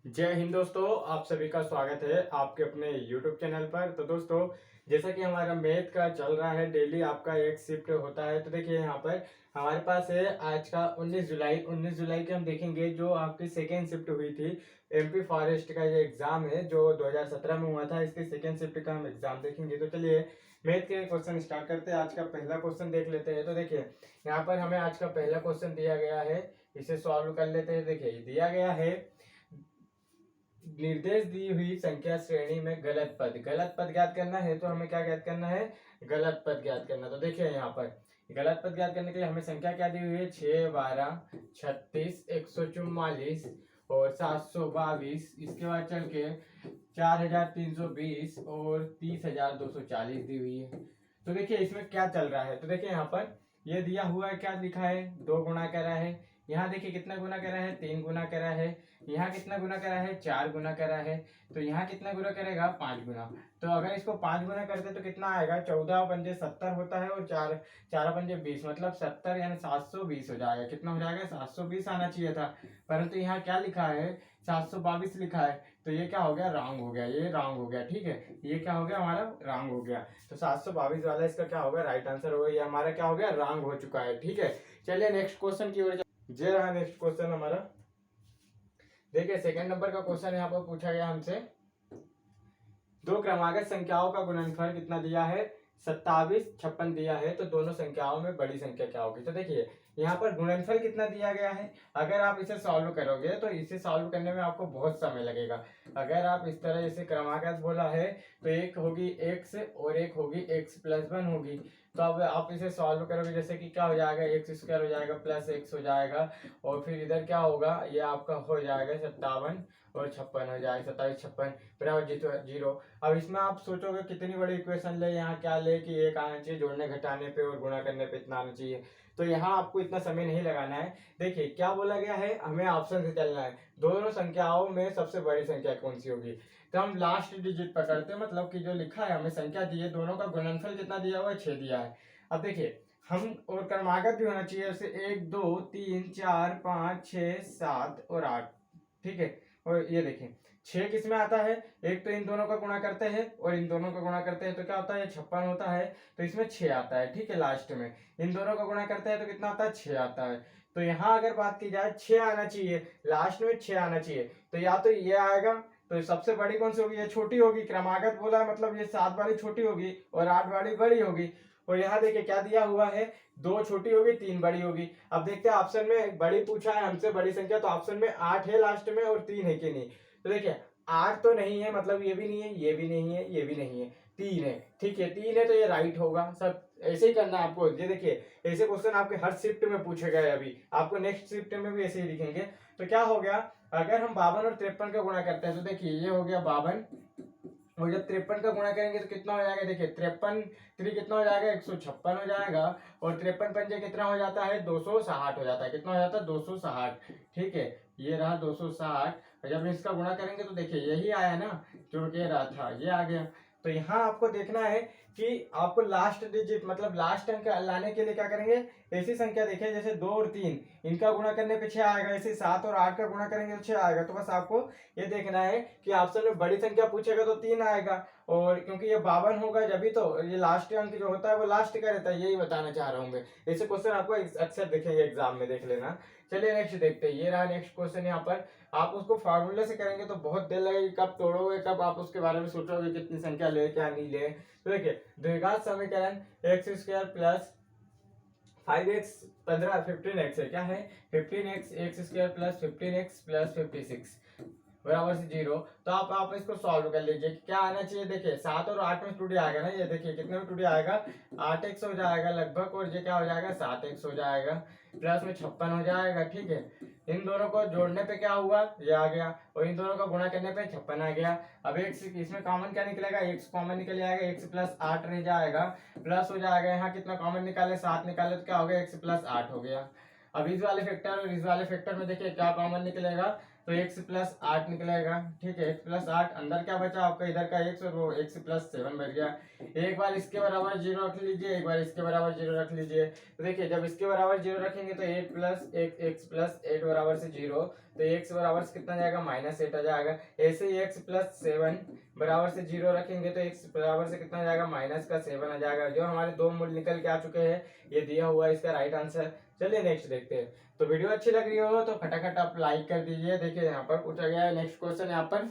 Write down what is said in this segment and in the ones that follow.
जय हिंद दोस्तों, आप सभी का स्वागत है आपके अपने YouTube चैनल पर। तो दोस्तों, जैसा कि हमारा मैथ का चल रहा है, डेली आपका एक शिफ्ट होता है। तो देखिए यहाँ पर हमारे पास है आज का 19 जुलाई के हम देखेंगे जो आपकी सेकेंड शिफ्ट हुई थी। MP फॉरेस्ट का ये एग्जाम है जो 2017 में हुआ था, इसके सेकेंड शिफ्ट का हम एग्जाम देखेंगे। तो चलिए मैथ के क्वेश्चन स्टार्ट करते हैं। आज का पहला क्वेश्चन देख लेते हैं। तो देखिए यहाँ पर हमें आज का पहला क्वेश्चन दिया गया है, इसे सॉल्व कर लेते हैं। देखिए दिया गया है, निर्देश दी हुई संख्या श्रेणी में गलत पद ज्ञात करना है। तो हमें क्या ज्ञात करना है? गलत पद ज्ञात करना। तो देखिए यहाँ पर गलत पद ज्ञात करने के लिए हमें संख्या क्या दी हुई है? 6, 12, 36, 144 और 722। इसके बाद चल के 4320 और 30,240 दी हुई है। तो देखिए इसमें क्या चल रहा है। तो देखिए यहाँ पर ये दिया हुआ है, क्या लिखा है? 2 गुना करा है। यहाँ देखिए कितना गुना करा है? 3 गुना करा है। यहाँ कितना गुना करा है? 4 गुना करा है। तो यहाँ कितना गुना करेगा? 5 गुना। तो अगर इसको 5 गुना करते तो कितना आएगा? 14 पंजे 70 होता है और 4 4 पंजे 20, मतलब 70 यानी 720 हो जाएगा। कितना हो जाएगा? 720 आना चाहिए था, परंतु यहाँ क्या लिखा है? 722 लिखा है। तो ये क्या हो गया? रॉन्ग हो गया। ये रॉन्ग हो गया, ठीक है। ये क्या हो गया? हमारा रॉन्ग हो गया। तो 722 वाला इसका क्या होगा? राइट आंसर होगा। ये हमारा क्या हो गया? रॉन्ग हो चुका है, ठीक है। चलिए नेक्स्ट क्वेश्चन की ओर। ये रहा नेक्स्ट क्वेश्चन हमारा। देखिए सेकंड नंबर का क्वेश्चन यहाँ पर पूछा गया हमसे, दो क्रमागत संख्याओं का गुणनफल कितना दिया है? 27, 56 दिया है। तो दोनों संख्याओं में बड़ी संख्या क्या होगी? तो देखिए यहाँ पर गुणनफल कितना दिया गया है। अगर आप इसे सॉल्व करोगे तो इसे सॉल्व करने में आपको बहुत समय लगेगा। अगर आप इस तरह इसे क्रमागत बोला है तो एक होगी x और एक होगी x+1 होगी। तो अब आप इसे सॉल्व करोगे, जैसे कि क्या हो जाएगा? x² हो जाएगा प्लस x हो जाएगा, और फिर इधर क्या होगा? ये आपका हो जाएगा 57 और 56 हो जाएगा, 27, 56 बराबर 0। अब इसमें आप सोचोगे कितनी बड़ी इक्वेशन ले, यहाँ क्या ले कि एक आना चाहिए, जोड़ने घटाने पे और गुणा करने पे इतना आना चाहिए। तो यहाँ आपको इतना समय नहीं लगाना है। देखिए क्या बोला गया है, हमें ऑप्शन से चलना है। दोनों संख्याओं में सबसे बड़ी संख्या कौन सी होगी? तो हम लास्ट डिजिट पकड़ते हैं, मतलब कि जो लिखा है हमें संख्या दी है, दोनों का गुणनफल कितना दिया हुआ है? 6 दिया है। अब देखिए हम और क्रमागत भी होना चाहिए, जैसे 1, 2, 3, 4, 5, 6, 7 और 8, ठीक है। और ये देखें 6 किस में आता है? एक तो इन दोनों का गुणा करते हैं और इन दोनों का गुणा करते हैं तो क्या होता है? 56 होता है। तो इसमें 6 आता है, ठीक है। लास्ट में इन दोनों का गुणा करते हैं तो कितना आता है? 6 आता है। तो यहाँ अगर बात की जाए 6 आना चाहिए, लास्ट में 6 आना चाहिए। तो या तो ये आएगा, तो सबसे बड़ी कौन सी होगी? ये छोटी होगी। क्रमागत बोला है मतलब ये 7 वाली छोटी होगी और 8 वाली बड़ी होगी। और यहाँ देखिए क्या दिया हुआ है? 2 छोटी होगी, 3 बड़ी होगी। अब देखते हैं ऑप्शन में बड़ी पूछा है हमसे, बड़ी संख्या, तो ऑप्शन में 8 है लास्ट में और 3 है कि नहीं। तो देखिए 8 तो नहीं है, मतलब ये भी नहीं है, ये भी नहीं है, ये भी नहीं है, 3 है, ठीक है। 3 है तो ये राइट होगा। सब ऐसे ही करना है आपको। ये देखिए ऐसे क्वेश्चन आपके हर शिफ्ट में पूछे गए, अभी आपको नेक्स्ट शिफ्ट में भी ऐसे ही दिखेंगे। तो क्या हो गया? अगर हम 52 और 53 का गुणा करते हैं तो देखिए ये हो गया 52, और जब 53 का गुणा करेंगे तो कितना हो जाएगा? देखिए 53 3 कितना हो जाएगा? 156 हो जाएगा। और 53 पंजे कितना हो जाता है? 260 हो जाता है। कितना हो जाता है? 260, ठीक है। ये रहा 260। और जब इसका गुणा करेंगे तो देखिए यही आया ना जो कह रहा था, ये आ गया। तो यहाँ आपको देखना है कि आपको लास्ट डिजिट मतलब लास्ट अंक लाने के लिए क्या करेंगे? ऐसी संख्या देखिए जैसे 2 और 3, इनका गुणा करने पे 6 आएगा। ऐसे 7 और 8 का गुणा करेंगे तो 6 आएगा। तो बस आपको ये देखना है कि ऑप्शन में बड़ी संख्या पूछेगा तो 3 आएगा, और क्योंकि ये 52 होगा जब तो ये लास्ट अंक जो होता है वो लास्ट का रहता है, यही बताना चाह रहा हूँ मैं। ऐसे क्वेश्चन आपको अक्सर दिखेंगे एग्जाम में, देख लेना। चलिए नेक्स्ट देखते हैं। ये रहा नेक्स्ट क्वेश्चन। यहाँ पर आप उसको फार्मूले से करेंगे तो बहुत देर लगेगी, कब तोड़ोगे, कब आप उसके बारे में सोचोगे कितनी संख्या ले क्या नहीं ले। तो देखिए द्विघात समीकरण x² प्लस 5x 15x है, क्या है? 15x x² plus 15x plus 56 बराबर से 0। तो आप इसको सॉल्व कर लीजिए। क्या आना चाहिए? देखिए 7 और 8 में टूटी आएगा ना, ये देखिए कितने में टूटी आएगा? 8x हो जाएगा लगभग, और ये क्या हो जाएगा? 7x हो जाएगा, प्लस में 56 हो जाएगा, ठीक है। इन दोनों को जोड़ने पे क्या हुआ? ये आ गया, और इन दोनों को गुणा करने पे 56 आ गया। अब x इसमें कॉमन क्या निकलेगा? x कॉमन निकल जाएगा, x प्लस 8 रह जाएगा, प्लस हो जाएगा। यहाँ कितना कॉमन निकाले? 7 निकाले तो क्या हो गया? x प्लस 8 हो गया। अब इस वाले फैक्टर और इस वाले फैक्टर में देखिए क्या कॉमन निकलेगा? तो x प्लस 8 निकलेगा। ठीक है, x प्लस 8, अंदर क्या बचा आपका, इधर का x और वो x प्लस 7 बच गया। एक बार इसके बराबर 0 रख लीजिए, एक बार इसके बराबर 0 रख लीजिए। तो देखिए जब इसके बराबर 0 रखेंगे तो 8 प्लस x प्लस 8 बराबर से 0, तो x बराबर से कितना जाएगा, -8 आ जाएगा। ऐसे ही x प्लस 7 बराबर से 0 रखेंगे तो x बराबर से कितना जाएगा, -7 आ जाएगा। जो हमारे दो मूल निकल के आ चुके हैं, ये दिया हुआ है इसका राइट आंसर। चलिए नेक्स्ट देखते हैं। तो वीडियो अच्छी लग रही हो तो फटाफट आप लाइक कर दीजिए। देखिए यहाँ पर पूछा गया है नेक्स्ट क्वेश्चन, यहाँ पर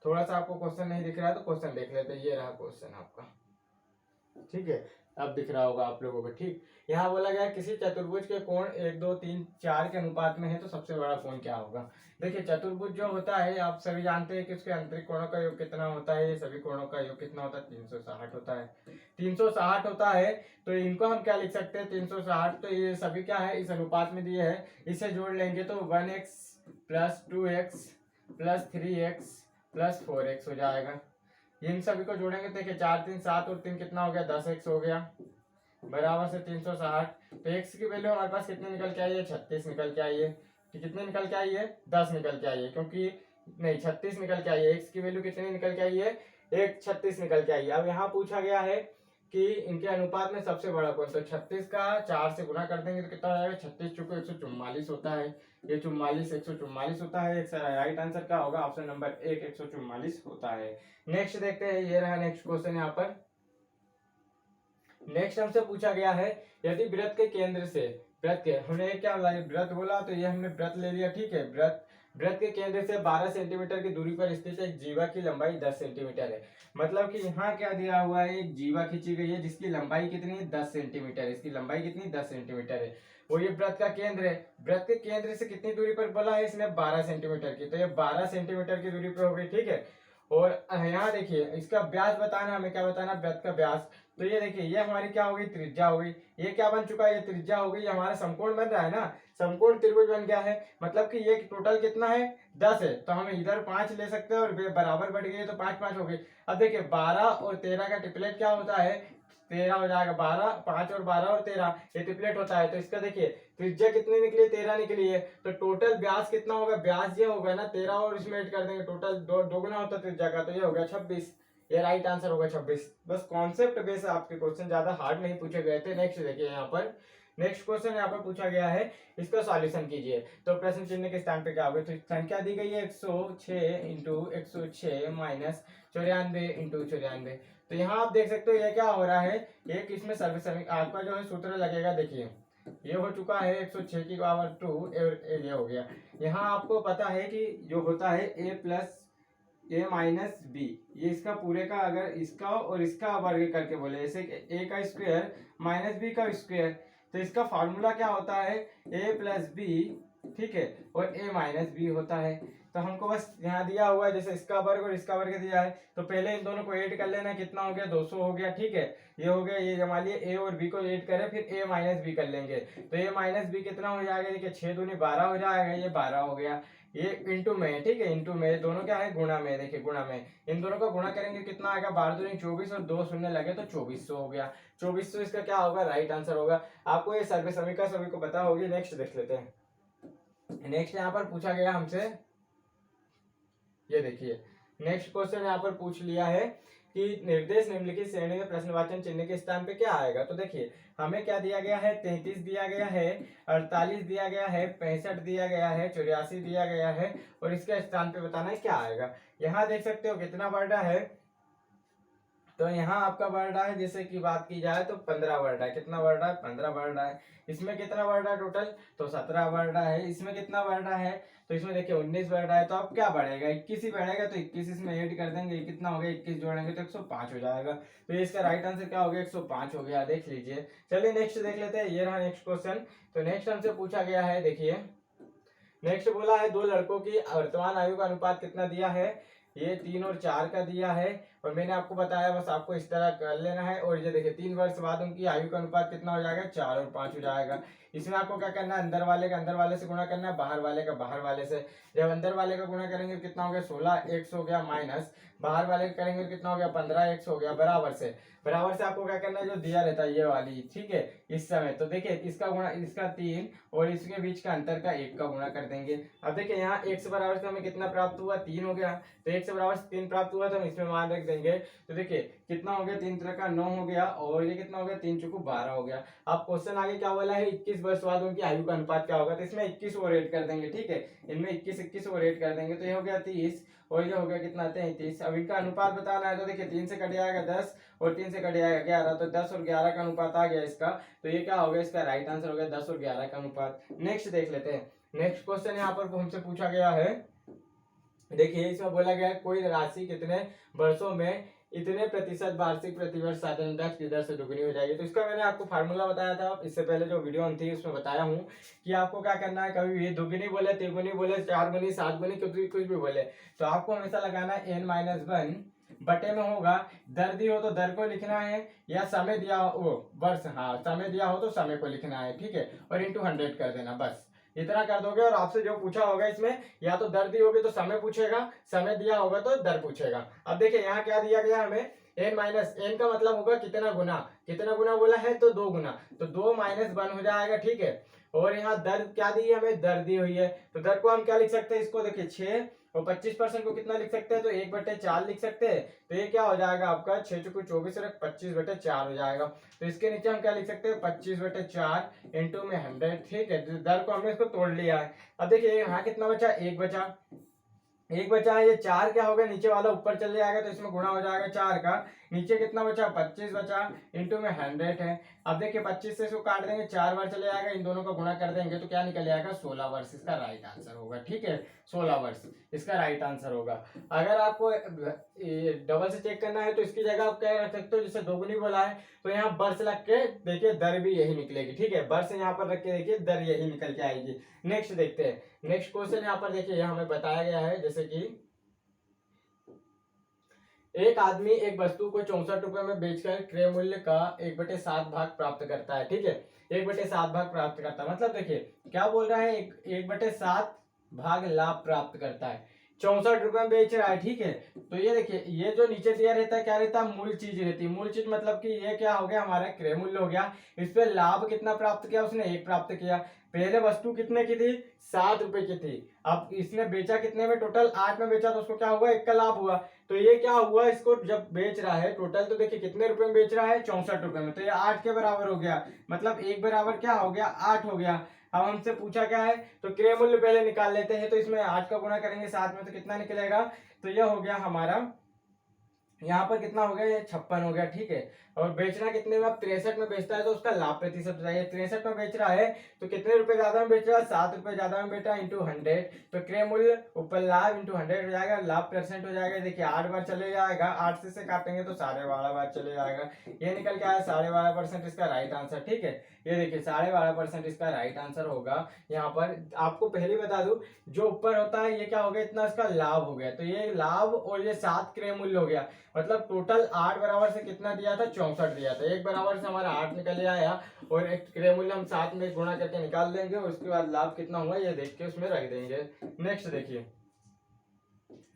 थोड़ा सा आपको क्वेश्चन नहीं दिख रहा है तो क्वेश्चन देख लेते हैं। ये रहा क्वेश्चन आपका, ठीक है, अब दिख रहा होगा आप लोगों को। ठीक, यहाँ बोला गया किसी चतुर्भुज के कोण 1 2 3 4 के अनुपात में है तो सबसे बड़ा कोण क्या होगा। देखिए चतुर्भुज जो होता है आप सभी जानते हैं कि उसके आंतरिक कोणों का योग कितना होता है, ये सभी कोणों का योग कितना होता है, 360 होता है। 360 होता है तो इनको हम क्या लिख सकते हैं, 360, तो ये सभी क्या है, इस अनुपात में दिए है। इसे जोड़ लेंगे तो 1x plus 2x plus 3x plus 4x हो जाएगा। इन सभी को जोड़ेंगे तो देखिए 4 3 7 और 3 कितना हो गया, 10x हो गया, बराबर से 360। तो x की वैल्यू हमारे पास कितनी निकल के आई है, 36 निकल के आई है। कि कितनी निकल के आई है, 10 निकल के आई है, क्योंकि नहीं 36 निकल के आई है। x की वैल्यू कितनी निकल के आई है, 36 निकल के आई है। अब यहाँ पूछा गया है कि इनके अनुपात में सबसे बड़ा कौन, तो 36 का 4 से गुना कर देंगे तो कितना हो जाएगा, 36 चुको 144 होता है। ये 44 144 होता है। राइट आंसर क्या होगा, ऑप्शन नंबर 1 144 होता है। नेक्स्ट देखते हैं, ये रहा नेक्स्ट क्वेश्चन। यहाँ पर नेक्स्ट हमसे पूछा गया है यदि वृत्त के केंद्र से, वृत्त के, हमने क्या वृत्त बोला तो ये हमने वृत्त ले लिया। ठीक है, वृत्त के केंद्र से 12 सेंटीमीटर की दूरी पर स्थित एक जीवा की लंबाई 10 सेंटीमीटर है। मतलब कि यहाँ क्या दिया हुआ है, एक जीवा खींची गई है जिसकी लंबाई कितनी है, 10 सेंटीमीटर। इसकी लंबाई कितनी, 10 सेंटीमीटर है। वो ये वृत्त का केंद्र है। वृत्त के केंद्र से कितनी दूरी पर बोला है इसने, 12 सेंटीमीटर की, तो ये 12 सेंटीमीटर की दूरी पर हो गई। ठीक है, और यहाँ देखिए इसका व्यास बताना, हमें क्या बताना, वृत्त का व्यास। तो ये देखिए ये हमारी क्या हो गई, त्रिज्या हो गई। ये क्या बन चुका है, ये त्रिज्या हो गई। हमारा समकोण बन रहा है ना, समकोण त्रिभुज बन गया है। मतलब कि ये टोटल कितना है, 10 है, तो हम इधर 5 ले सकते हैं और बराबर बढ़ गई तो 5 5 हो गई। अब देखिए 12 और 13 का ट्रिपलेट क्या होता है, 13 हो जाएगा। 12 5 और 12 और 13 ये ट्रिपलेट होता है। तो इसका देखिए त्रिज्या कितनी निकली, 13 निकली है। तो टोटल व्यास कितना होगा, व्यास ये होगा ना 13 और इसमें ऐड कर देंगे, टोटल दो गुना होता है त्रिज्या का, तो ये हो गया 26। ये राइट आंसर होगा 26। बस कॉन्सेप्ट बेस आपके क्वेश्चन, ज्यादा हार्ड नहीं पूछे गए थे। नेक्स्ट देखिए यहाँ पर नेक्स्ट क्वेश्चन यहाँ पर पूछा गया है, इसका सॉल्यूशन कीजिए। तो प्रश्न चिन्ह के स्थान पे क्या होगा, तो संख्या दी गई है 106 इंटू 106 माइनस 94 इंटू 94। तो यहाँ आप देख सकते हो ये क्या हो रहा है, एक इसमें सर्वसमीक आपका जो है सूत्र लगेगा। देखिए ये हो चुका है 106 की पावर 2 और ये हो गया। यहाँ आपको पता है कि जो होता है a plus A minus B, ये इसका पूरे का अगर इसका और इसका वर्ग करके बोले, जैसे a का स्क्वायर माइनस बी का स्क्वायर, तो इसका फॉर्मूला क्या होता है, a प्लस बी, ठीक है, और a माइनस बी होता है। तो हमको बस यहाँ दिया हुआ है जैसे इसका वर्ग और इसका वर्ग दिया है, तो पहले इन दोनों को ऐड कर लेना, कितना हो गया 200 हो गया। ठीक है, ये हो गया, ये जमा लिए, a और b को ऐड करें, फिर a माइनस बी कर लेंगे, तो a माइनस बी कितना हो जाएगा, देखिए 6 दूनी 12 हो जाएगा, ये 12 हो गया। ये इंटू में, ठीक है, इंटू में, दोनों क्या है गुणा में, देखिए गुणा में, इन दोनों का गुणा करेंगे कितना आएगा, 12 दूनी 24 और 2 शून्य लगे तो 2400 हो गया। 2400 इसका क्या होगा, राइट आंसर होगा। आपको ये सर्वे समीकरण सभी को पता होगी। नेक्स्ट देख लेते हैं। नेक्स्ट यहाँ पर पूछा गया हमसे, ये देखिए नेक्स्ट क्वेश्चन यहाँ पर पूछ लिया है कि निर्देश निम्नलिखित श्रेणी में प्रश्नवाचन चिन्ह के स्थान पे क्या आएगा। तो देखिए हमें क्या दिया गया है, 33 दिया गया है, 48 दिया गया है, 65 दिया गया है, 84 दिया गया है, और इसके स्थान पे बताना है क्या आएगा। यहाँ देख सकते हो कितना बढ़ रहा है, तो यहाँ आपका बढ़ रहा है, जैसे कि बात की जाए तो 15 बढ़ रहा है। कितना बढ़ रहा है, 15 बढ़ रहा है। इसमें कितना बढ़ रहा है टोटल, तो 17 बढ़ रहा है। इसमें कितना बढ़ रहा है, तो इसमें देखिए 19 बढ़ रहा है। तो अब क्या बढ़ेगा, 21 ही बढ़ेगा, तो 21 इसमें ऐड कर देंगे, कितना हो गया, 21 जोड़ेंगे तो 105 हो जाएगा। तो इसका राइट आंसर क्या हो गया, 105 हो गया, देख लीजिए। चलिए नेक्स्ट देख लेते हैं, ये रहा नेक्स्ट क्वेश्चन। तो नेक्स्ट हमसे पूछा गया है, देखिए नेक्स्ट बोला है दो लड़कों की वर्तमान आयु का अनुपात कितना दिया है, ये 3 और 4 का दिया है, और मैंने आपको बताया बस आपको इस तरह कर लेना है। और ये देखिए 3 वर्ष बाद उनकी आयु का अनुपात कितना हो जाएगा, 4 और 5 हो जाएगा। इसमें आपको क्या करना है, अंदर वाले का अंदर वाले से गुणा करना है, बाहर वाले का बाहर वाले से। जब अंदर वाले का गुणा करेंगे कितना हो गया, 16x हो गया, माइनस बाहर वाले का करेंगे कितना हो गया, 15x हो गया, बराबर से आपको क्या करना है, जो दिया रहता है ये वाली, ठीक है, इस समय। तो देखिए इसका गुणा इसका 3 और इसके बीच का अंतर का 1 का गुणा कर देंगे। अब देखिए यहाँ x बराबर से हमें कितना प्राप्त हुआ, 3 हो गया। तो x बराबर से 3 प्राप्त हुआ तो हम इसमें मान रख देंगे। तो देखिए कितना हो गया, 3 3 का 9 हो गया, और ये कितना हो गया, 3 चौको 12 हो गया। अब क्वेश्चन आगे क्या बोला है, 21 वर्ष बाद उनकी आयु का अनुपात क्या होगा, तो इसमें 21 और ऐड कर देंगे, ठीक है, इनमें 21 और ऐड कर देंगे। तो ये हो गया 30 और ये हो गया कितना, 33। अब इनका अनुपात बताना है। तो देखिए 3 से कट जाएगा 10 और 3 से कट जाएगा 11, तो 10 और 11 का अनुपात आ गया इसका। तो ये क्या हो गया, इसका राइट आंसर हो गया 10 और 11 का अनुपात। नेक्स्ट देख लेते हैं। नेक्स्ट क्वेश्चन यहाँ पर हमसे पूछा गया है, देखिए इसमें बोला गया है कोई राशि कितने वर्षों में इतने प्रतिशत वार्षिक प्रतिवर्ष साधन टैक्स की दर से दुगनी हो जाएगी। तो इसका मैंने आपको फार्मूला बताया था, इससे पहले जो वीडियो थी उसमें बताया हूँ कि आपको क्या करना है, कभी भी दुगनी बोले, तिगुनी बोले, 4 गुनी, 7 गुनी, कुछ भी बोले, तो आपको हमेशा लगाना है n-1 बटे में होगा, दर दी हो तो दर को लिखना है, या समय दिया हो वर्ष, हाँ समय दिया हो तो समय को लिखना है, ठीक है, और इंटू 100 कर देना, बस इतना कर दोगे। और आपसे जो पूछा होगा इसमें, या तो दर दी होगी तो समय पूछेगा, समय दिया होगा तो दर पूछेगा। अब देखिए यहाँ क्या दिया गया हमें, n का मतलब होगा कितना गुना, कितना गुना बोला है तो 2 गुना, तो 2 - 1 हो जाएगा, ठीक है। और यहाँ दर क्या दी है हमें, दर दी हुई है, तो दर को हम क्या लिख सकते हैं, इसको देखिए 6 और 25% को कितना लिख सकते हैं, तो 1/4 लिख सकते हैं। तो ये क्या हो जाएगा आपका, 6 चौको 24 और 25/4 हो जाएगा। तो इसके नीचे हम क्या लिख सकते हैं, 25/4 इंटू में 100, ठीक है। तो दर को हमने इसको तोड़ लिया है। अब देखिए यहाँ कितना बचा, एक बचा है, ये 4 क्या होगा, नीचे वाला ऊपर चले जाएगा तो इसमें गुणा हो जाएगा 4 का। नीचे कितना बचा, 25 बचा, इंटू में 100 है। अब देखिए 25 से इसको काट देंगे, 4 बार चले जाएगा, इन दोनों का गुणा कर देंगे तो क्या निकल जाएगा, 16 वर्ष इसका राइट आंसर होगा, ठीक है, 16 वर्ष इसका राइट आंसर होगा। अगर आपको डबल से चेक करना है तो इसकी जगह आप क्या रख सकते हो, जैसे दोगुनी बोला है तो यहाँ वर्ष रख के देखिए दर भी यही निकलेगी, ठीक है, वर्ष यहाँ पर रख के देखिए दर यही निकल के आएगी। नेक्स्ट देखते हैं। नेक्स्ट क्वेश्चन यहाँ पर देखिए, हमें बताया गया है जैसे कि एक आदमी एक वस्तु को 64 रुपए में बेचकर क्रय मूल्य का 1/7 भाग प्राप्त करता है, ठीक है, 1/7 भाग प्राप्त करता है, मतलब देखिए क्या बोल रहा है, 1/7 भाग लाभ प्राप्त करता है, 64 रुपए में बेच रहा है, ठीक है। तो ये देखिए ये जो नीचे दिया रहता है क्या रहता है, मूल चीज रहती है। मूल चीज मतलब कि ये क्या हो गया, हमारा क्रय मूल्य हो गया। इस पे लाभ कितना प्राप्त किया उसने, 1 प्राप्त किया। पहले वस्तु कितने की थी, 7 रुपए की थी, अब इसने बेचा कितने में, टोटल 8 में बेचा, तो उसको क्या हुआ, 1 का लाभ हुआ। तो ये क्या हुआ, इसको जब बेच रहा है टोटल, तो देखिए कितने रुपए में बेच रहा है, 64 रुपए में, तो ये 8 के बराबर हो गया, मतलब 1 बराबर क्या हो गया, 8 हो गया। अब हमसे पूछा क्या है, तो क्रय मूल्य पहले निकाल लेते हैं। तो इसमें 8 का गुणा करेंगे 7 में तो कितना निकलेगा, तो यह हो गया हमारा, यहाँ पर कितना हो गया, ये 56 हो गया, ठीक है। और बेचना कितने में, अब 63 में बेचता है तो उसका लाभ प्रतिशत बताइए। 63 में बेच रहा है तो कितने रुपए ज्यादा में बेच रहा है, 7 रुपए ज्यादा में बेच रहा है, इंटू 100। तो क्रय मूल्य ऊपर लाभ इंटू 100 हो जाएगा, लाभ परसेंट हो जाएगा। देखिए 8 बार चले जाएगा, 8 से काटेंगे तो 12.5 बार चले जाएगा, ये निकल के आया 12.5% इसका राइट आंसर, ठीक है। ये देखिए 12.5% इसका राइट आंसर होगा। यहाँ पर आपको पहले बता दूं, जो ऊपर होता है ये क्या हो गया, इतना इसका लाभ हो गया, तो ये लाभ और ये 7 क्रय मूल्य हो गया, मतलब टोटल 8 बराबर से कितना दिया था, 64 दिया था। 1 बराबर से हमारा 8 निकल आया, और एक क्रय मूल्य हम 7 में गुणा करके निकाल देंगे, और उसके बाद लाभ कितना हुआ ये देख के उसमें रख देंगे। नेक्स्ट देखिए,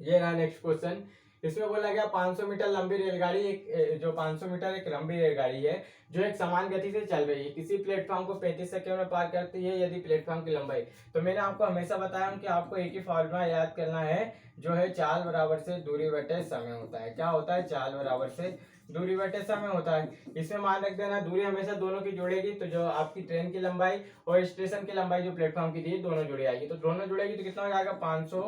ये रहा नेक्स्ट क्वेश्चन। इसमें बोला गया 500 मीटर लंबी रेलगाड़ी, एक जो 500 मीटर एक लंबी रेलगाड़ी है जो एक समान गति से चल रही है, किसी प्लेटफॉर्म को 35 सेकंड में पार करती है यदि प्लेटफॉर्म की लंबाई। तो मैंने आपको हमेशा बताया हूं कि आपको एक ही फॉर्मूला याद करना है, जो है चाल बराबर से दूरी बटे समय होता है। क्या होता है, चाल बराबर से दूरी बटे समय होता है। इसमें मान रख देना, दूरी हमेशा दोनों की जुड़ेगी, तो जो आपकी ट्रेन की लंबाई और स्टेशन की लंबाई जो प्लेटफॉर्म की थी दोनों जुड़ी आएगी, तो दोनों जुड़ेगी तो कितना हो जाएगा, 500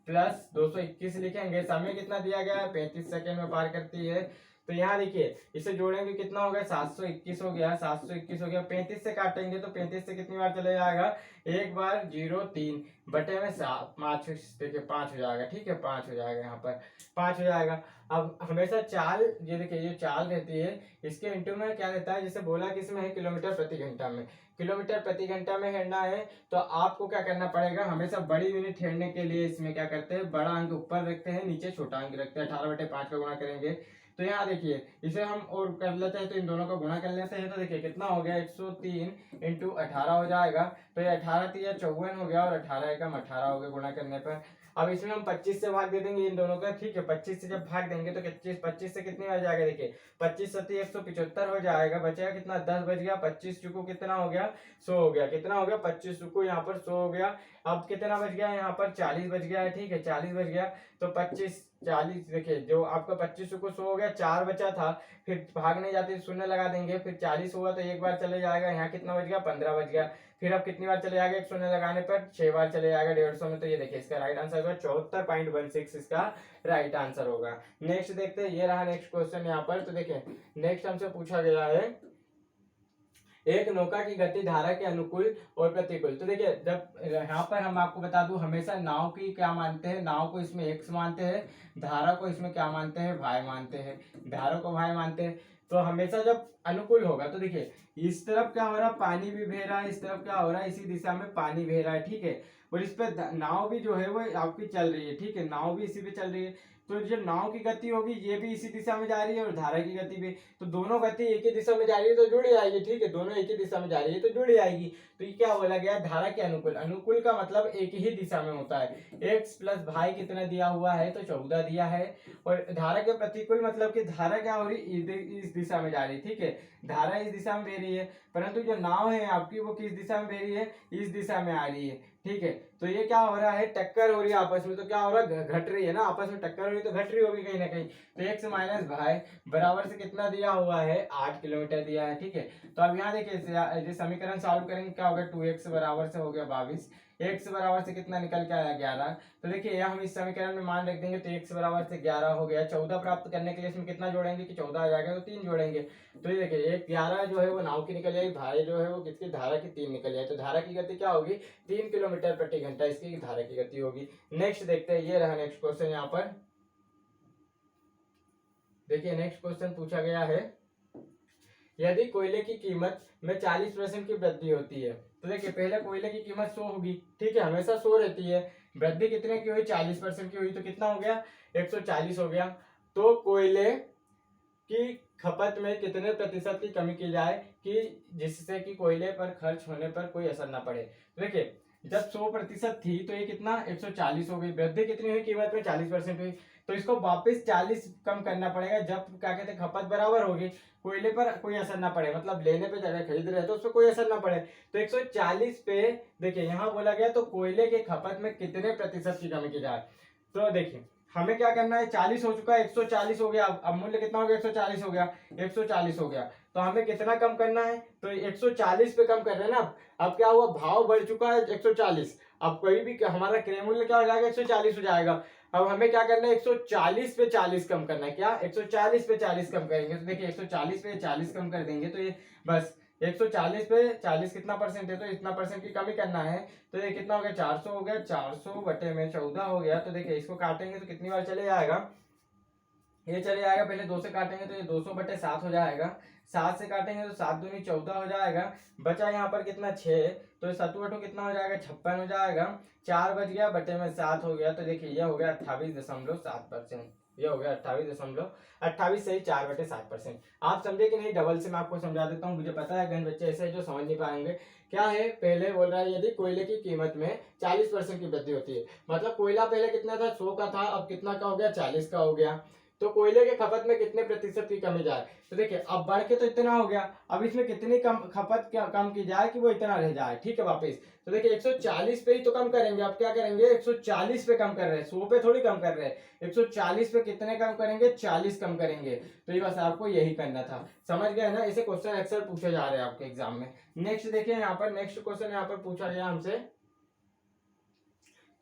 प्लस 221 लिखेंगे। समय कितना दिया गया है, 35 सेकंड में पार करती है, तो यहाँ देखिए इसे जोड़ेंगे कितना हो गया 721 हो गया, 721 हो गया। 35 से काटेंगे तो 35 से कितनी बार चले जाएगा, एक बार 0 3 बटे में 5, देखिए 5 हो जाएगा, ठीक है 5 हो जाएगा, यहाँ पर 5 हो जाएगा। अब हमेशा चाल, ये देखिए ये चाल रहती है, इसके इंटू में क्या रहता है, जैसे बोला कि इसमें है किलोमीटर प्रति घंटा में, किलोमीटर प्रति घंटा में हेरना है तो आपको क्या करना पड़ेगा, हमेशा बड़ी यूनिट हेरने के लिए इसमें क्या करते हैं, बड़ा अंक ऊपर रखते हैं, नीचे छोटा अंक रखते हैं। 18/5 का गुणा करेंगे तो यहाँ देखिए इसे हम और कर लेते हैं, तो इन दोनों का गुणा कर लेते हैं, तो देखिए कितना हो गया 103 इंटू 18 हो जाएगा। तो ये 18 3 54 हो गया और 18 एकम 18 हो गया गुणा करने पर। अब इसमें हम 25 से भाग दे देंगे इन दोनों का, ठीक है 25 से जब भाग देंगे तो 25 से कितनी आ जाएगा, देखिए 25 सत्ती 175 हो जाएगा, बचेगा कितना 10 बच गया, 25 चुको कितना हो गया 100 हो गया, कितना हो गया 25 चुको यहाँ पर 100 हो गया। अब कितना बच गया यहाँ पर 40 बच गया है, ठीक है 40 बच गया। तो 25 40 देखिए जो आपका 25 को 100 हो गया, 4 बचा था, फिर भागने जाते शून्य लगा देंगे, फिर 40 हुआ तो एक बार चले जाएगा, यहाँ कितना बच गया 15 बच गया। फिर अब कितनी बार चले जाएगा, एक शून्य लगाने पर 6 बार चले जाएगा 150 में। तो ये देखिए इसका राइट आंसर होगा 74.16 इसका राइट आंसर होगा। नेक्स्ट देखते हैं, ये रहा नेक्स्ट क्वेश्चन यहाँ पर। तो देखिए नेक्स्ट हमसे पूछा गया है एक नौका की गति धारा के अनुकूल और प्रतिकूल। तो देखिए जब यहाँ पर हम आपको बता दूं, हमेशा नाव की क्या मानते हैं, नाव को इसमें x मानते हैं, धारा को इसमें क्या मानते हैं, y मानते हैं, धारा को y मानते हैं। तो हमेशा जब अनुकूल होगा तो देखिए इस तरफ क्या हो रहा है, पानी भी बह रहा है, इस तरफ क्या हो रहा है, इसी दिशा में पानी बह रहा है, ठीक है। और इस पे नाव भी जो है वो आपकी चल रही है, ठीक है, नाव भी इसी पे चल रही है। तो जो नाव की गति होगी ये भी इसी दिशा में जा रही है और धारा की गति भी, तो दोनों गति एक ही दिशा में जा रही है तो जुड़ी आएगी, ठीक है, दोनों एक ही दिशा में जा रही है तो जुड़ी आएगी। तो ये क्या बोला गया, धारा के अनुकूल, अनुकूल का मतलब एक ही दिशा में होता है। x प्लस भाई कितना दिया हुआ है, तो 14 दिया है। और धारा के प्रतिकूल मतलब कि धारा क्या हो रही, इस दिशा में जा रही है, ठीक है, धारा इस दिशा में बह रही है, परंतु जो नाव है आपकी वो किस दिशा में बह रही है, इस दिशा में आ रही है, ठीक है। तो ये क्या हो रहा है, टक्कर हो रही है आपस में, तो क्या हो रहा है, घट रही है ना, आपस में टक्कर हो रही है तो घट रही होगी कहीं ना कहीं। तो x माइनस भाई बराबर से कितना दिया हुआ है, 8 किलोमीटर दिया है, ठीक है। तो अब यहाँ देखिए इसे समीकरण सॉल्व करेंगे, क्या होगा 2x बराबर से हो गया 22, x बराबर से कितना निकल के आया 11। तो देखिए यहाँ हम इस समीकरण में मान रख देंगे तो x बराबर से 11 हो गया। 14 प्राप्त करने के लिए इसमें कितना जोड़ेंगे कि 14 आ जाएगा तो 3 जोड़ेंगे। तो ये देखिए एक 11 जो है वो नाव की निकल जाएगी, भाई जो है वो किसकी, धारा की 3 निकल जाएगी। तो धारा की गति क्या होगी, 3 किलोमीटर प्रति घंटा इसकी धारा की गति होगी। नेक्स्ट देखते हैं, ये रहा नेक्स्ट क्वेश्चन यहाँ पर। देखिए नेक्स्ट क्वेश्चन पूछा गया है, यदि कोयले की कीमत में 40% की वृद्धि होती है। तो देखिए पहले कोयले की कीमत 100 होगी, ठीक है, हमेशा 100 रहती है, वृद्धि कितने की हुई 40% की हुई, तो कितना हो गया 140 हो गया। तो कोयले की खपत में कितने प्रतिशत की कमी की जाए कि जिससे कि कोयले पर खर्च होने पर कोई असर ना पड़े। तो देखिए जब 100% थी तो ये कितना 140 हो गई, वृद्धि कितनी हुई कीमत में 40% हुई, तो इसको वापस 40 कम करना पड़ेगा जब क्या कहते हैं खपत बराबर होगी, कोयले पर कोई असर ना पड़े, मतलब लेने पे जगह खरीद रहे तो उस पर कोई असर ना पड़े। तो 140 पे देखिए यहाँ बोला गया तो कोयले के खपत में कितने प्रतिशत की कमी की जाए। तो देखिए हमें क्या करना है, 40 हो चुका है, 140 हो गया, अब मूल्य कितना हो गया 140 हो गया, 140 हो गया, तो हमें कितना कम करना है, तो 140 पे कम कर रहे हैं ना। अब क्या हुआ, भाव बढ़ चुका है 140, अब कोई भी हमारा क्रय मूल्य क्या हो जाएगा 140 हो जाएगा। अब हमें क्या करना है 140 पे 40 कम करना है, क्या 140 पे 40 कम करेंगे, तो देखिए 140 पे 40 कम कर देंगे तो ये बस 140 पे 40 कितना परसेंट है, तो इतना परसेंट की कमी करना है। तो ये कितना हो गया 400 हो गया, 400 बटे में 14 हो गया। तो देखिए इसको काटेंगे तो कितनी बार चले जाएगा, ये चले जाएगा, पहले 2 से काटेंगे तो ये 200 बटे 7 हो जाएगा, 7 से काटेंगे तो 7 दूनी 14 हो जाएगा, बचा यहाँ पर कितना 6, तो 7 कितना हो जाएगा 56 हो जाएगा, 4 बच गया बटे में 7 हो गया। तो देखिए ये हो गया 28.7%, ये हो गया 28 से ही 4/7%। आप समझे कि नहीं, डबल से मैं आपको समझा देता हूँ, मुझे पता है गन बच्चे ऐसे जो समझ नहीं पाएंगे। क्या है, पहले बोल रहा है यदि कोयले की कीमत में 40% की वृद्धि होती है, मतलब कोयला पहले कितना था 100 का था, अब कितना का हो गया 40 का हो गया, तो कोयले के खपत में कितने प्रतिशत की कमी जाए। तो देखिए अब बढ़ के तो इतना हो गया, अब इसमें कितनी कम खपत कम की जाए कि वो इतना रह जाए, ठीक है वापस। तो देखिए 140 पे ही तो कम करेंगे, अब क्या करेंगे 140 पे कम कर रहे हैं, 100 पे थोड़ी कम कर रहे हैं, 140 पे कितने कम करेंगे 40 कम करेंगे। तो ये बस आपको यही करना था, समझ गए ना, ऐसे क्वेश्चन अक्सर पूछे जा रहे हैं आपके एग्जाम में। नेक्स्ट देखिए यहाँ पर, नेक्स्ट क्वेश्चन यहाँ पर पूछा गया हमसे,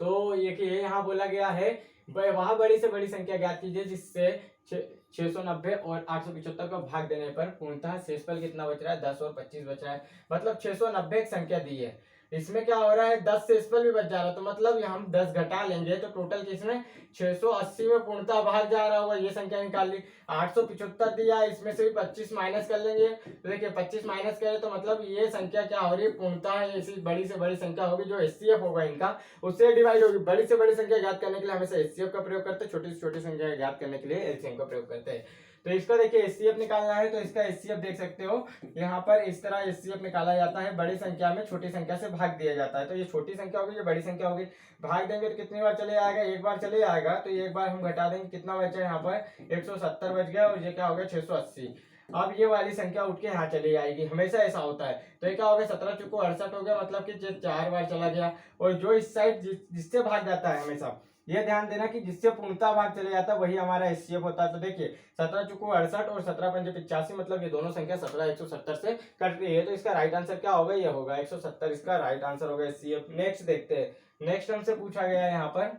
तो ये यहाँ बोला गया है वह बड़ी से बड़ी संख्या ज्ञात कीजिए जिससे 690 और 875 को भाग देने पर पूर्णतः शेषफल कितना बच रहा है, 10 और 25 बच रहा है। मतलब 690 एक संख्या दी है, इसमें क्या हो रहा है 10 शेषफल भी बच जा रहा है, तो मतलब हम 10 घटा लेंगे तो टोटल किसमें 680 में पूर्णतः भाग जा रहा होगा, ये संख्या निकाल ली। 875 दिया है, इसमें से भी 25 माइनस कर लेंगे, तो देखिए 25 माइनस करें तो मतलब ये संख्या क्या हो रही है, पूर्णतः ऐसी बड़ी से बड़ी संख्या होगी जो एचसीएफ होगा इनका, उससे डिवाइड होगी। बड़ी से बड़ी संख्या ज्ञात करने के लिए हमेशा एचसीएफ का प्रयोग करते हैं, छोटी से छोटी संख्या ज्ञात करने के लिए एलसीएम का प्रयोग करते हैं। तो इसका देखिए एचसीएफ निकालना है, तो इसका एचसीएफ देख सकते हो यहाँ पर इस तरह एचसीएफ निकाला जाता है, बड़ी संख्या में छोटी संख्या से भाग दिया जाता है। तो ये छोटी संख्या होगी, ये बड़ी संख्या होगी, भाग देंगे तो कितनी बार चले आएगा, एक बार चले आएगा, तो एक बार हम घटा देंगे, कितना बचा यहाँ पर 170 बच गया, और ये क्या हो गया 680। अब ये वाली संख्या उठ के यहाँ चली आएगी, हमेशा ऐसा होता है। तो ये क्या हो गया 17 चुको 68 हो गया, मतलब कि 4 बार चला गया। और जो इस साइड जिससे भाग जाता है, हमेशा ये ध्यान देना कि जिससे पूर्णता भाग चले जाता है वही हमारा एचसीएफ होता है। तो देखिए 17 चुको 68 और 17 पंजे 85, मतलब ये दोनों संख्या 17 170 से कट रही है, तो इसका राइट आंसर क्या होगा, ये होगा 170, इसका राइट आंसर होगा एचसीएफ। नेक्स्ट देखते हैं, नेक्स्ट हमसे पूछा गया है यहाँ पर,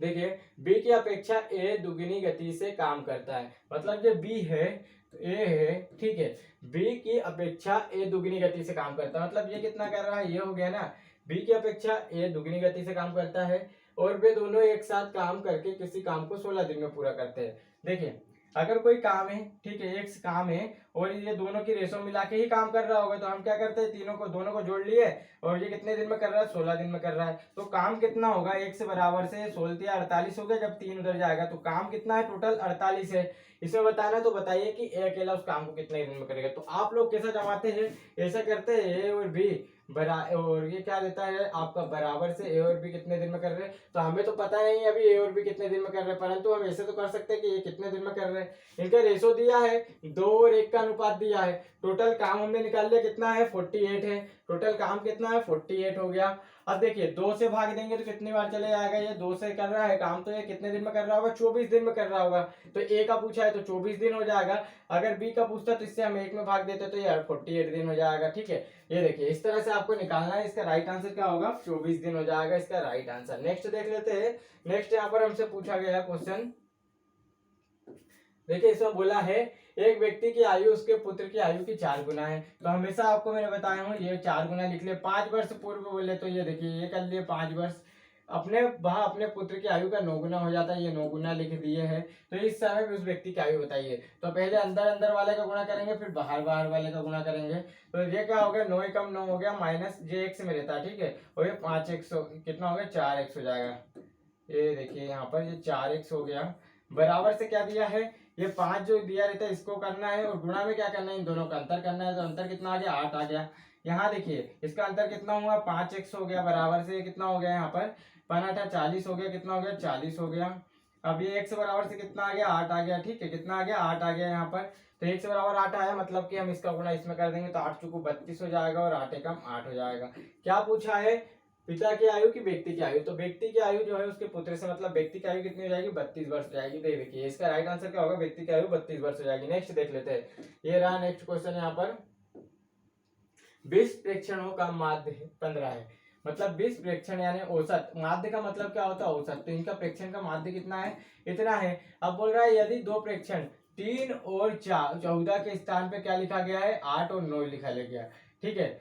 देखिए बी की अपेक्षा ए दुगनी गति से काम करता है, मतलब ये बी है तो ए है, ठीक है, बी की अपेक्षा ए दुगनी गति से काम करता है, मतलब ये कितना कर रहा है, ये हो गया ना, बी की अपेक्षा ए दुगनी गति से काम करता है, और वे दोनों एक साथ काम करके किसी काम को 16 दिन में पूरा करते हैं। देखिए अगर कोई काम है, ठीक है, एक काम है और ये दोनों की रेशो मिला के ही काम कर रहा होगा, तो हम क्या करते हैं, दोनों को जोड़ लिए, और ये कितने दिन में कर रहा है, 16 दिन में कर रहा है। तो काम कितना होगा, एक से बराबर से 16 या 48 हो गया, जब 3 उधर जाएगा तो काम कितना है, टोटल 48 है। इसमें बताना, तो बताइए कि ए अकेला उस काम को कितने दिन में करेगा। तो आप लोग कैसा जमाते हैं, ऐसा करते हैं ए और बी और ये क्या देता है आपका बराबर से ए और बी कितने दिन में कर रहे हैं। तो हमें तो पता नहीं अभी ए और बी कितने दिन में कर रहे हैं, परंतु हम ऐसे तो कर सकते हैं कि ये कितने दिन में कर रहे हैं। इनका रेशो दिया है 2 और 1 का अनुपात दिया है, टोटल काम हमने निकाल लिया कितना है 48 है, टोटल काम कितना है 48 हो गया। अब देखिए 2 से भाग देंगे तो कितनी बार चले आएगा, ये 2 से कर रहा है काम, तो ये कितने दिन में कर रहा होगा, 24 दिन में कर रहा होगा। तो ए का पूछा है तो 24 दिन हो जाएगा, अगर बी का पूछता तो इससे हम 1 में भाग देते तो ये 48 दिन हो जाएगा, ठीक है। ये देखिए इस तरह से आपको निकालना है, इसका राइट आंसर क्या होगा, 24 दिन हो जाएगा इसका राइट आंसर। नेक्स्ट देख लेते हैं, नेक्स्ट यहाँ पर हमसे पूछा गया क्वेश्चन, देखिए इसमें बोला है एक व्यक्ति की आयु उसके पुत्र की आयु की 4 गुना है। तो हमेशा आपको मैंने बताया हूँ ये 4 गुना लिख ले, 5 वर्ष पूर्व बोले तो ये देखिए ये कर लिए 5 वर्ष, अपने पुत्र की आयु का 9 गुना हो जाता है, ये 9 गुना लिख दिए हैं। तो इस समय भी उस व्यक्ति की आयु बताइए, तो पहले अंदर अंदर वाले का गुणा करेंगे, फिर बाहर बाहर वाले का गुणा करेंगे। तो ये क्या हो गया 9 एकम 9 हो गया, माइनस जे एक्स में रहता है, ठीक है, और ये 5 एक्स कितना हो गया 4 एक्स हो जाएगा। ये देखिए यहाँ पर ये 4 एक्स हो गया, बराबर से क्या दिया है, ये 5 जो दिया रहता है इसको करना है, और गुणा में क्या करना है, इन दोनों का अंतर करना है। तो अंतर कितना आ गया 8 आ गया। यहाँ देखिए इसका अंतर कितना हुआ 5x हो गया, बराबर से कितना हो गया यहाँ पर 5 40 हो गया, कितना हो गया 40 हो गया। अब ये x बराबर से कितना आ गया 8 आ गया, ठीक है, कितना आ गया 8 आ गया यहाँ पर। तो x बराबर 8 आया, मतलब कि हम इसका गुणा इसमें कर देंगे तो 8 चुको 32 हो जाएगा, और 8 एकम 8 हो जाएगा। क्या पूछा है, पिता की आयु की व्यक्ति की आयु, तो व्यक्ति की आयु जो है उसके पुत्र से, मतलब व्यक्ति की आयु कितनी हो जाएगी 32 वर्ष हो जाएगी। देखिए इसका राइट आंसर क्या होगा, व्यक्ति की आयु 32 वर्ष हो जाएगी। नेक्स्ट देख लेते हैं, ये रहा नेक्स्ट क्वेश्चन यहाँ पर, 20 प्रेक्षणों का माध्य 15 है, मतलब 20 प्रेक्षण यानी औसत, माध्य का मतलब क्या होता है औसत, तो इनका प्रेक्षण का माध्य कितना है, इतना है। अब बोल रहा है यदि 2 प्रेक्षण 3 और 14 के स्थान पे क्या लिखा गया है 8 और 9 लिखा गया, ठीक है,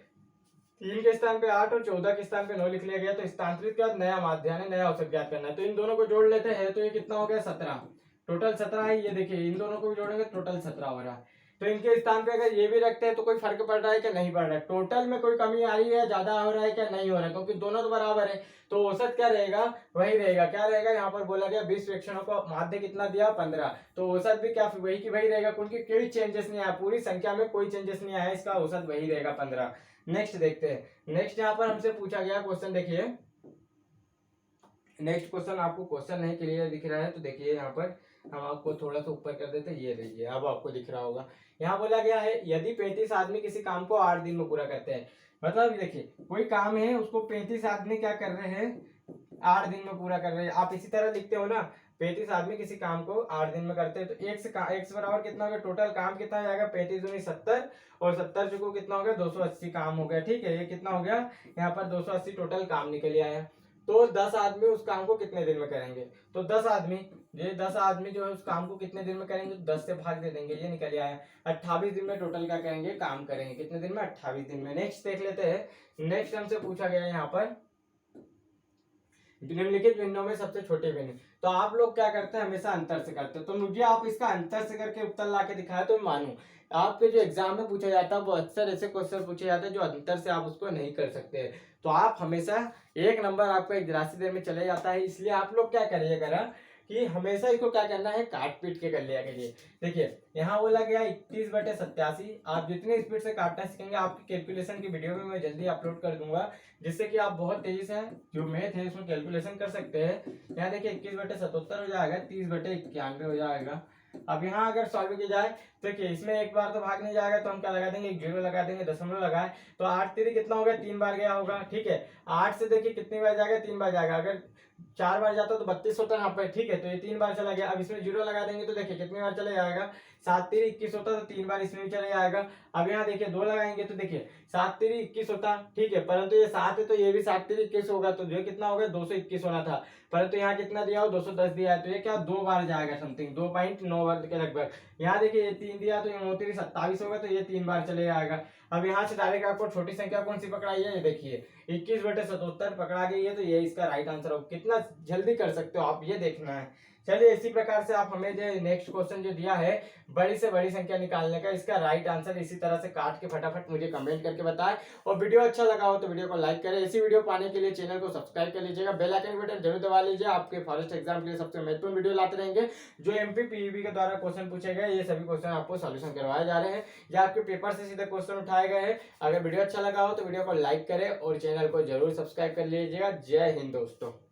3 के स्थान पे 8 और 14 के स्थान पे 9 लिख लिया गया। तो स्थानांतरित का नया माध्य यानी नया औसत ज्ञात करना है, तो इन दोनों को जोड़ लेते हैं, तो ये कितना हो गया 17, टोटल 17 है। ये देखिए इन दोनों को भी जोड़ेंगे टोटल 17 हो रहा है। तो इनके स्थान पे अगर ये भी रखते हैं तो कोई फर्क पड़ रहा है क्या, नहीं पड़ रहा है, टोटल में कोई कमी आ रही है, ज्यादा हो रहा है क्या, नहीं हो रहा है, क्योंकि दोनों तो बराबर है। तो औसत क्या रहेगा, वही रहेगा, क्या रहेगा, यहाँ पर बोला गया 20 प्रेक्षणों का माध्य कितना दिया 15, तो औसत भी क्या वही की वही रहेगा, क्योंकि कोई चेंजेस नहीं आया, पूरी संख्या में कोई चेंजेस नहीं आया, इसका औसत वही रहेगा 15। नेक्स्ट देखते हैं, नेक्स्ट यहाँ पर हमसे पूछा गया क्वेश्चन, देखिए नेक्स्ट क्वेश्चन आपको क्वेश्चन नहीं क्लियर दिख रहा है तो देखिए यहाँ पर हम आपको थोड़ा सा ऊपर कर देते हैं, ये देखिए अब आपको दिख रहा होगा। यहाँ बोला गया है यदि 35 आदमी किसी काम को 8 दिन में पूरा करते हैं, मतलब देखिए कोई काम है उसको 35 आदमी क्या कर रहे हैं 8 दिन में पूरा कर रहे हैं। आप इसी तरह लिखते हो ना, 35 आदमी किसी काम को 8 दिन में करते हैं, तो एक्स बराबर कितना हो गया, टोटल काम कितना हो जाएगा 35 दूनी 70, और 70 चुको कितना हो गया 280 काम हो गया, ठीक है, ये कितना हो गया यहाँ पर 280 टोटल काम निकल आया। तो 10 आदमी उस काम को कितने दिन में करेंगे। तो 10 आदमी, ये 10 आदमी जो है उस काम को कितने दिन में करेंगे, 10 से भाग दे देंगे, ये निकल आया। 28 दिन में टोटल क्या करेंगे, काम करेंगे। कितने दिन में, 28 दिन में। नेक्स्ट देख लेते हैं। नेक्स्ट हमसे पूछा गया है यहाँ पर निम्नलिखित भिन्नों में सबसे छोटे भिन्न। तो आप लोग क्या करते हैं, हमेशा अंतर से करते हैं। तो मुझे आप इसका अंतर से करके उत्तर ला के दिखाया तो मानू। आपके जो एग्जाम में पूछा जाता है वो अक्सर ऐसे क्वेश्चन पूछे जाते हैं जो अंतर से आप उसको नहीं कर सकते। तो आप हमेशा 1 नंबर आपको एक राशि देर में चले जाता है। इसलिए आप लोग क्या करिएगा कि हमेशा इसको क्या करना है, काट पीट के कर लिया करिए। देखिए यहाँ बोला गया 21/87। आप जितनी स्पीड से काटना सीखेंगे, आपकी कैलकुलेशन की वीडियो में मैं जल्दी अपलोड कर दूंगा, जिससे कि आप बहुत तेजी से जो मैथ है उसमें कैलकुलेशन कर सकते हैं। यहाँ देखिए 21/77 हो जाएगा, 30/91 हो जाएगा। अब यहाँ अगर सॉल्व की जाए तो देखिए इसमें एक बार तो भाग नहीं जाएगा, तो हम क्या लगा देंगे, 0 लगा देंगे, दशमलव लगाए तो 8 3 कितना हो गया, 3 बार गया होगा। ठीक है, 8 से देखिए कितनी बार जाएगा, 3 बार जाएगा। अगर 4 बार जाता तो 32 होता यहाँ पे। ठीक है, तो ये 3 बार चला गया। अब इसमें 0 लगा देंगे तो देखिए कितनी बार चले जाएगा, 7 3 21 होता तो 3 बार इसमें भी चले जाएगा। अब यहाँ देखिए 2 लगाएंगे तो देखिए 7 3 21 होता। ठीक है, परंतु ये 7 है तो ये भी 7 3 21 होगा, तो जो कितना होगा, 221 होना था, परंतु यहाँ कितना दिया हो, 210 दिया है, तो ये क्या 2 बार जाएगा, समथिंग 2.9 बार के लगभग। यहाँ देखिए ये 3 दिया तो ये 9 3 27 होगा, तो ये 3 बार चले जाएगा। अब यहाँ से डायरेक्ट आपको छोटी संख्या कौन सी पकड़ाई है, ये देखिए 21/77 पकड़ा गई है, तो ये इसका राइट आंसर हो। कितना जल्दी कर सकते हो आप, ये देखना है। चलिए इसी प्रकार से आप हमें जो नेक्स्ट क्वेश्चन जो दिया है बड़ी से बड़ी संख्या निकालने का, इसका राइट आंसर इसी तरह से काट के फटाफट मुझे कमेंट करके बताएं। और वीडियो अच्छा लगा हो तो वीडियो को लाइक करें। ऐसी वीडियो पाने के लिए चैनल को सब्सक्राइब कर लीजिएगा, बेल आइकन बटन जरूर दबा लीजिए। आपके फॉरेस्ट एग्जाम के लिए सबसे महत्वपूर्ण वीडियो लाते रहेंगे। जो एमपी पीईबी के द्वारा क्वेश्चन पूछे गए, ये सभी क्वेश्चन आपको सॉल्यूशन करवाए जा रहे हैं, या आपके पेपर से सीधे क्वेश्चन उठाए गए हैं। अगर वीडियो अच्छा लगा हो तो वीडियो को लाइक करें और चैनल को जरूर सब्सक्राइब कर लीजिएगा। जय हिंद दोस्तों।